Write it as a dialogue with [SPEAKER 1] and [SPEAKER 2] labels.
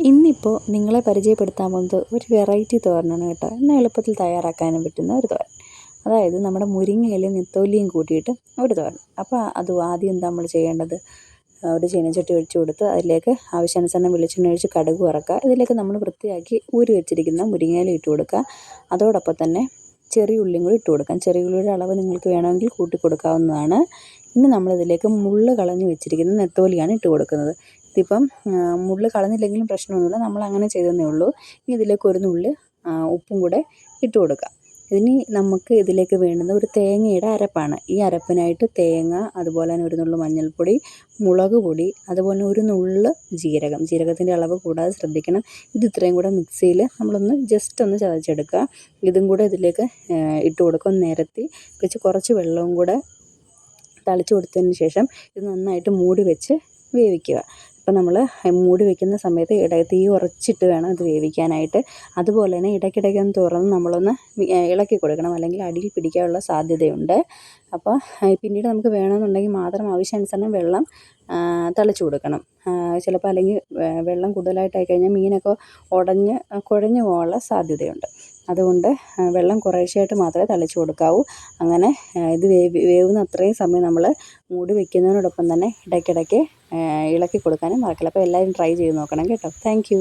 [SPEAKER 1] ഇന്നിപ്പോൾ നിങ്ങളെ പരിചയപ്പെടുത്താൻ പോകുന്നത് ഒരു വെറൈറ്റി തോരനാണ് കേട്ടോ. എന്നാൽ എളുപ്പത്തിൽ തയ്യാറാക്കാനും പറ്റുന്ന ഒരു തോരൻ. അതായത് നമ്മുടെ മുരിങ്ങയിലയും നെത്തോലിയും കൂട്ടിയിട്ട് ഒരു തോരൻ. അപ്പോൾ അത് ആദ്യം എന്താ നമ്മൾ ചെയ്യേണ്ടത്? ഒരു ചീനച്ചട്ടി ഒഴിച്ച് കൊടുത്ത് അതിലേക്ക് ആവശ്യാനുസരണം വെളിച്ചെണ്ണ ഒഴിച്ച് കടുക് വറക്കുക. ഇതിലേക്ക് നമ്മൾ വൃത്തിയാക്കി ഊരി വെച്ചിരിക്കുന്ന മുരിങ്ങയില ഇട്ട് കൊടുക്കുക. അതോടൊപ്പം തന്നെ ചെറിയ ഉള്ളിയും കൂടി ഇട്ട് കൊടുക്കാം. ചെറിയ ഉള്ളിയുടെ അളവ് നിങ്ങൾക്ക് വേണമെങ്കിൽ കൂട്ടി കൊടുക്കാവുന്നതാണ്. ഇനി നമ്മളിതിലേക്ക് മുള്ള് കളഞ്ഞ് വെച്ചിരിക്കുന്ന നെത്തോലിയാണ് ഇട്ട് കൊടുക്കുന്നത്. ഇതിപ്പം മുള്ള് കളഞ്ഞില്ലെങ്കിലും പ്രശ്നമൊന്നുമില്ല, നമ്മളങ്ങനെ ചെയ്തെന്നേ ഉള്ളൂ. ഇനി ഇതിലേക്ക് ഒരു നുള്ള് ഉപ്പും കൂടെ ഇട്ട് കൊടുക്കാം. ഇനി നമുക്ക് ഇതിലേക്ക് വേണ്ടുന്ന ഒരു തേങ്ങയുടെ അരപ്പാണ്. ഈ അരപ്പിനായിട്ട് തേങ്ങ, അതുപോലെ തന്നെ ഒരു നുള്ള് മഞ്ഞൾപ്പൊടി, മുളക് പൊടി, അതുപോലെ ഒരു നുള്ള് ജീരകം. ജീരകത്തിൻ്റെ അളവ് കൂടാതെ ശ്രദ്ധിക്കണം. ഇത് ഇത്രയും കൂടെ മിക്സിയിൽ നമ്മളൊന്ന് ജസ്റ്റ് ഒന്ന് ചതച്ചെടുക്കുക. ഇതും കൂടെ ഇതിലേക്ക് ഇട്ട് കൊടുക്കുക. ഒന്ന് നിരത്തി വെച്ച് കുറച്ച് വെള്ളവും കൂടെ തളിച്ച് കൊടുത്തതിന് ശേഷം ഇത് നന്നായിട്ട് മൂടി വെച്ച് വേവിക്കുക. അപ്പോൾ നമ്മൾ മൂടി വയ്ക്കുന്ന സമയത്ത് തീ ഉറച്ചിട്ട് വേണം ഇത് വേവിക്കാനായിട്ട്. അതുപോലെ തന്നെ ഇടയ്ക്കിടയ്ക്കൊന്ന് തുറന്ന് നമ്മളൊന്ന് ഇളക്കി കൊടുക്കണം, അല്ലെങ്കിൽ അടിയിൽ പിടിക്കാനുള്ള സാധ്യതയുണ്ട്. അപ്പോൾ പിന്നീട് നമുക്ക് വേണമെന്നുണ്ടെങ്കിൽ മാത്രം ആവശ്യാനുസരണം വെള്ളം തളിച്ചു കൊടുക്കണം. ചിലപ്പോൾ അല്ലെങ്കിൽ വെള്ളം കൂടുതലായിട്ടായി കഴിഞ്ഞാൽ മീനൊക്കെ കുഴഞ്ഞു പോകാനുള്ള സാധ്യതയുണ്ട്. അതുകൊണ്ട് വെള്ളം കുറേശ്ശെയായിട്ട് മാത്രമേ തളിച്ചു കൊടുക്കാവൂ. അങ്ങനെ ഇത് വേവുന്ന അത്രയും സമയം നമ്മൾ മൂടി വയ്ക്കുന്നതിനോടൊപ്പം തന്നെ ഇടയ്ക്കിടയ്ക്ക് ഇളക്കി കൊടുക്കാനും മറക്കില്ല. അപ്പോൾ എല്ലാവരും ട്രൈ ചെയ്ത് നോക്കണം കേട്ടോ. Thank you.